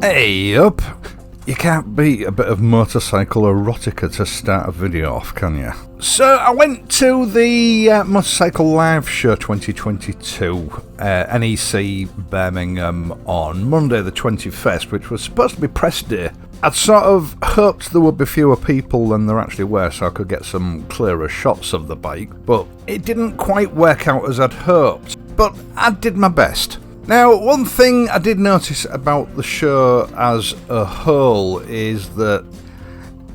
Hey up! You can't beat a bit of motorcycle erotica to start a video off, can you? So I went to the Motorcycle Live Show 2022, NEC Birmingham, on Monday the 21st, which was supposed to be press day. I'd sort of hoped there would be fewer people than there actually were so I could get some clearer shots of the bike, but it didn't quite work out as I'd hoped. But I did my best. Now, one thing I did notice about the show as a whole is that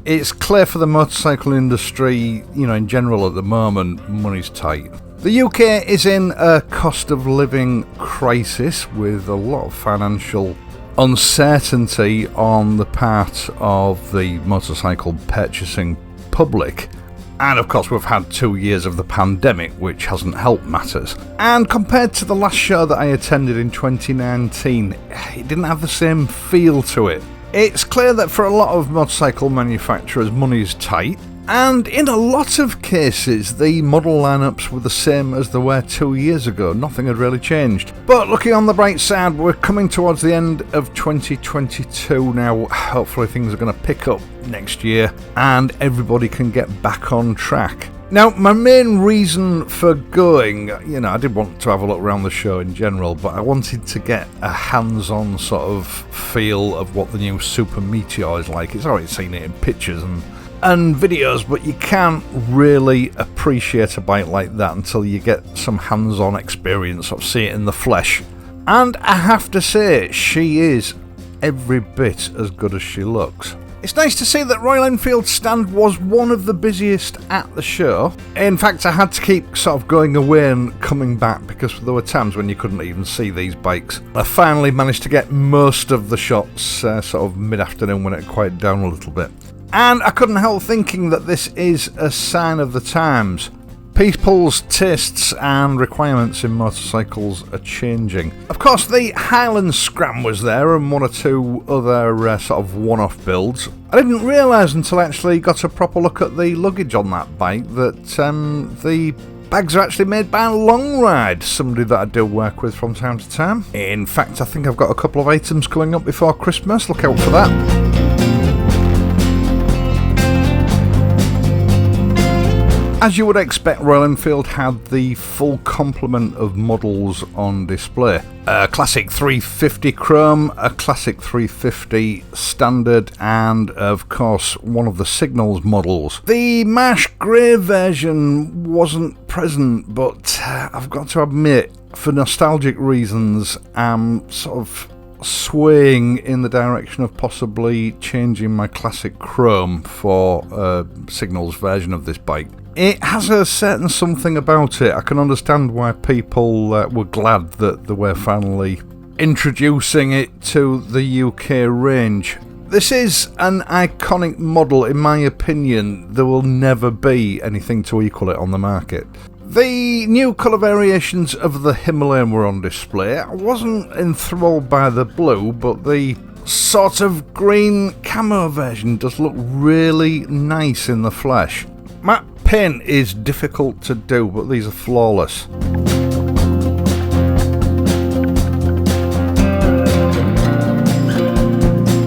it's clear for the motorcycle industry, in general at the moment, money's tight. The UK is in a cost of living crisis with a lot of financial uncertainty on the part of the motorcycle purchasing public. And of course we've had 2 years of the pandemic, which hasn't helped matters. And compared to the last show that I attended in 2019, it didn't have the same feel to it. It's clear that for a lot of motorcycle manufacturers, money's tight. And in a lot of cases, the model lineups were the same as they were 2 years ago. Nothing had really changed. But looking on the bright side, we're coming towards the end of 2022 now. Hopefully things are going to pick up next year and everybody can get back on track. Now, my main reason for going, I did want to have a look around the show in general, but I wanted to get a hands-on sort of feel of what the new Super Meteor is like. It's already seen it in pictures and videos, but you can't really appreciate a bike like that until you get some hands-on experience of see it in the flesh. And I have to say, she is every bit as good as she looks. It's nice to see that Royal Enfield stand was one of the busiest at the show. In fact, I had to keep sort of going away and coming back because there were times when you couldn't even see these bikes. I finally managed to get most of the shots sort of mid-afternoon when it quieted down a little bit. And I couldn't help thinking that this is a sign of the times. People's tastes and requirements in motorcycles are changing. Of course, the Highland Scram was there and one or two other sort of one-off builds. I didn't realise until I actually got a proper look at the luggage on that bike that the bags are actually made by Long Ride, somebody that I do work with from time to time. In fact, I think I've got a couple of items coming up before Christmas. Look out for that. As you would expect, Royal Enfield had the full complement of models on display. A classic 350 Chrome, a classic 350 Standard, and of course one of the Signals models. The Marsh Grey version wasn't present, but I've got to admit, for nostalgic reasons, I'm sort of swaying in the direction of possibly changing my classic Chrome for a Signals version of this bike. It has a certain something about it. I can understand why people were glad that they were finally introducing it to the UK range. This is an iconic model. In my opinion, there will never be anything to equal it on the market. The new colour variations of the Himalayan were on display. I wasn't enthralled by the blue, but the sort of green camo version does look really nice in the flesh. Matte paint is difficult to do, but these are flawless.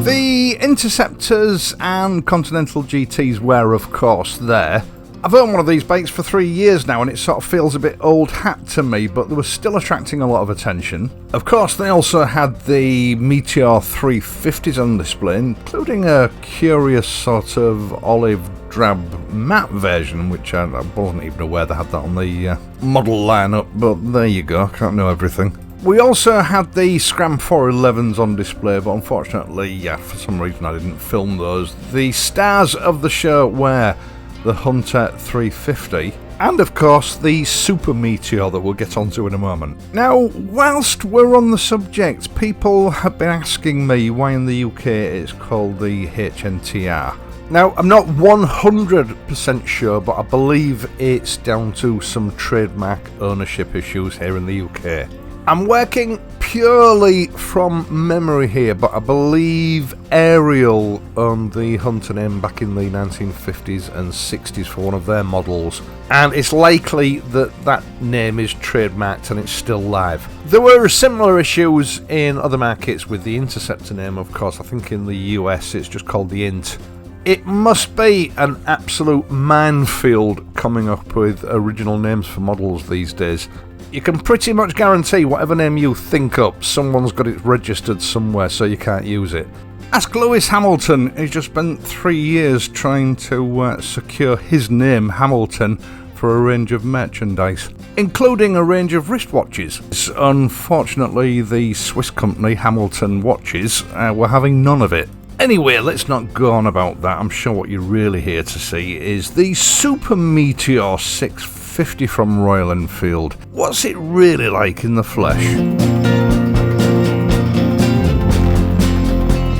The Interceptors and Continental GTs were, of course, there. I've owned one of these bikes for 3 years now and it sort of feels a bit old hat to me, but they were still attracting a lot of attention. Of course, they also had the METEOR 350s on display, including a curious sort of olive drab matte version, which I wasn't even aware they had that on the model lineup, but there you go, I can't know everything. We also had the Scram 411s on display, but unfortunately, for some reason I didn't film those. The stars of the show were the Hunter 350, and of course the Super Meteor that we'll get onto in a moment. Now, whilst we're on the subject, people have been asking me why in the UK it's called the HNTR. Now, I'm not 100% sure, but I believe it's down to some trademark ownership issues here in the UK. I'm working purely from memory here, but I believe Ariel owned the Hunter name back in the 1950s and 60s for one of their models, and it's likely that that name is trademarked and it's still live. There were similar issues in other markets with the Interceptor name, of course. I think in the US it's just called the Int. It must be an absolute minefield coming up with original names for models these days. You can pretty much guarantee whatever name you think up, someone's got it registered somewhere so you can't use it. Ask Lewis Hamilton, who's just spent 3 years trying to secure his name, Hamilton, for a range of merchandise, including a range of wristwatches. Unfortunately, the Swiss company Hamilton Watches were having none of it. Anyway, let's not go on about that. I'm sure what you're really here to see is the Super Meteor 650 from Royal Enfield. What's it really like in the flesh?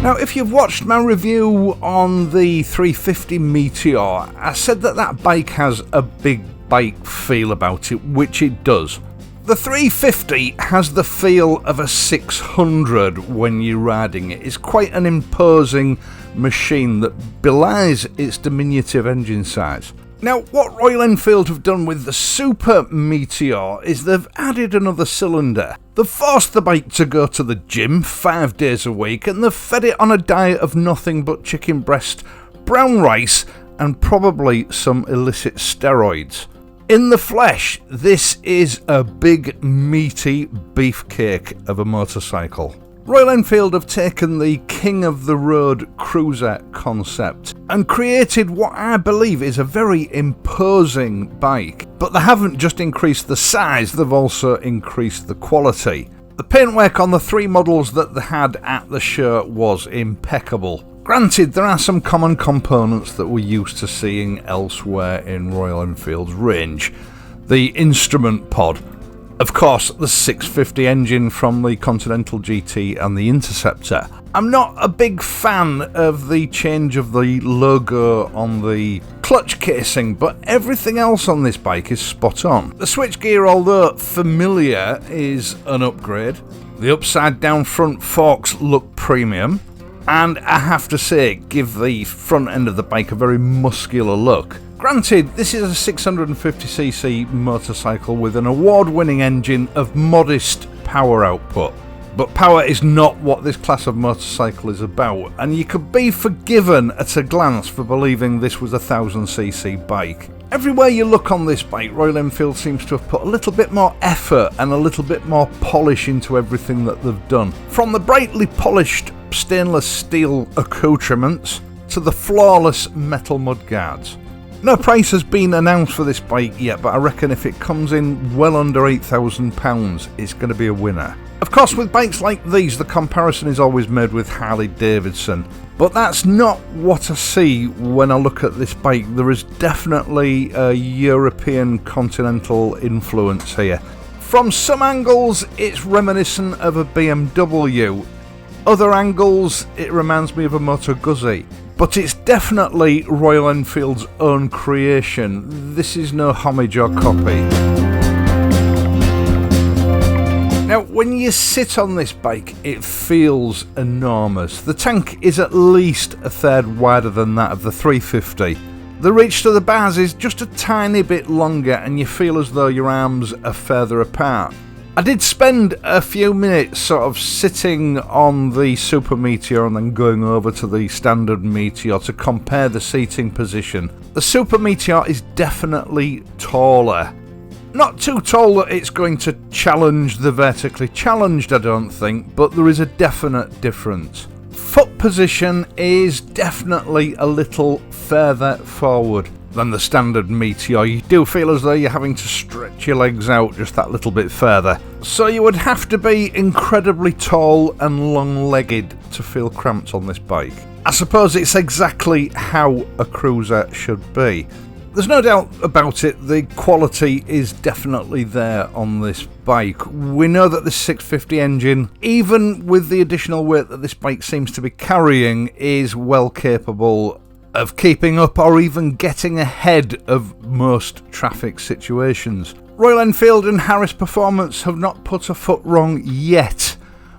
Now, if you've watched my review on the 350 Meteor, I said that that bike has a big bike feel about it, which it does. The 350 has the feel of a 600 when you're riding it. It's quite an imposing machine that belies its diminutive engine size. Now, what Royal Enfield have done with the Super Meteor is they've added another cylinder. They've forced the bike to go to the gym 5 days a week, and they've fed it on a diet of nothing but chicken breast, brown rice, and probably some illicit steroids. In the flesh, this is a big, meaty beefcake of a motorcycle. Royal Enfield have taken the King of the Road cruiser concept and created what I believe is a very imposing bike. But they haven't just increased the size, they've also increased the quality. The paintwork on the 3 models that they had at the show was impeccable. Granted, there are some common components that we're used to seeing elsewhere in Royal Enfield's range. The instrument pod, of course the 650 engine from the Continental GT and the Interceptor. I'm not a big fan of the change of the logo on the clutch casing, but everything else on this bike is spot on. The switchgear, although familiar, is an upgrade. The upside down front forks look premium. And I have to say, give the front end of the bike a very muscular look. Granted, this is a 650cc motorcycle with an award-winning engine of modest power output. But power is not what this class of motorcycle is about, and you could be forgiven at a glance for believing this was a 1000cc bike. Everywhere you look on this bike, Royal Enfield seems to have put a little bit more effort and a little bit more polish into everything that they've done. From the brightly polished stainless steel accoutrements to the flawless metal mudguards. No price has been announced for this bike yet, but I reckon if it comes in well under £8,000, it's going to be a winner. Of course, with bikes like these, the comparison is always made with Harley Davidson, but that's not what I see when I look at this bike. There is definitely a European continental influence here. From some angles, it's reminiscent of a BMW. Other angles, it reminds me of a Moto Guzzi. But it's definitely Royal Enfield's own creation. This is no homage or copy. Now, when you sit on this bike, it feels enormous. The tank is at least a third wider than that of the 350. The reach to the bars is just a tiny bit longer, and you feel as though your arms are further apart. I did spend a few minutes sort of sitting on the Super Meteor and then going over to the standard Meteor to compare the seating position. The Super Meteor is definitely taller. Not too tall that it's going to challenge the vertically challenged, I don't think, but there is a definite difference. Foot position is definitely a little further forward than the standard Meteor. You do feel as though you're having to stretch your legs out just that little bit further. So you would have to be incredibly tall and long-legged to feel cramped on this bike. I suppose it's exactly how a cruiser should be. There's no doubt about it, the quality is definitely there on this bike. We know that this 650 engine, even with the additional weight that this bike seems to be carrying, is well capable of keeping up or even getting ahead of most traffic situations. Royal Enfield and Harris Performance have not put a foot wrong yet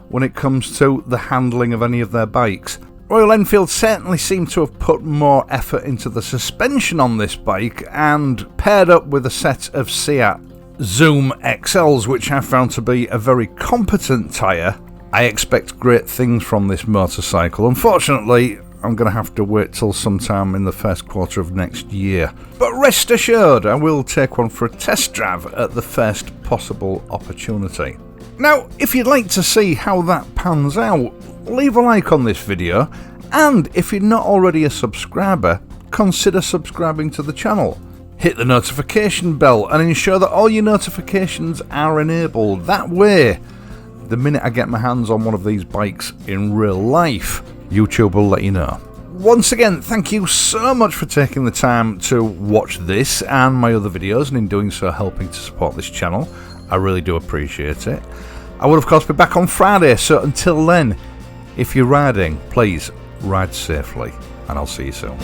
when it comes to the handling of any of their bikes. Royal Enfield certainly seem to have put more effort into the suspension on this bike and paired up with a set of Seat Zoom XLs, which I found to be a very competent tyre. I expect great things from this motorcycle. Unfortunately, I'm going to have to wait till sometime in the first quarter of next year. But rest assured, I will take one for a test drive at the first possible opportunity. Now, if you'd like to see how that pans out, leave a like on this video, and if you're not already a subscriber, consider subscribing to the channel. Hit the notification bell and ensure that all your notifications are enabled. That way, the minute I get my hands on one of these bikes in real life, YouTube will let you know. Once again, thank you so much for taking the time to watch this and my other videos, and in doing so helping to support this channel. I really do appreciate it. I will of course be back on Friday, so until then, if you're riding, please ride safely, and I'll see you soon.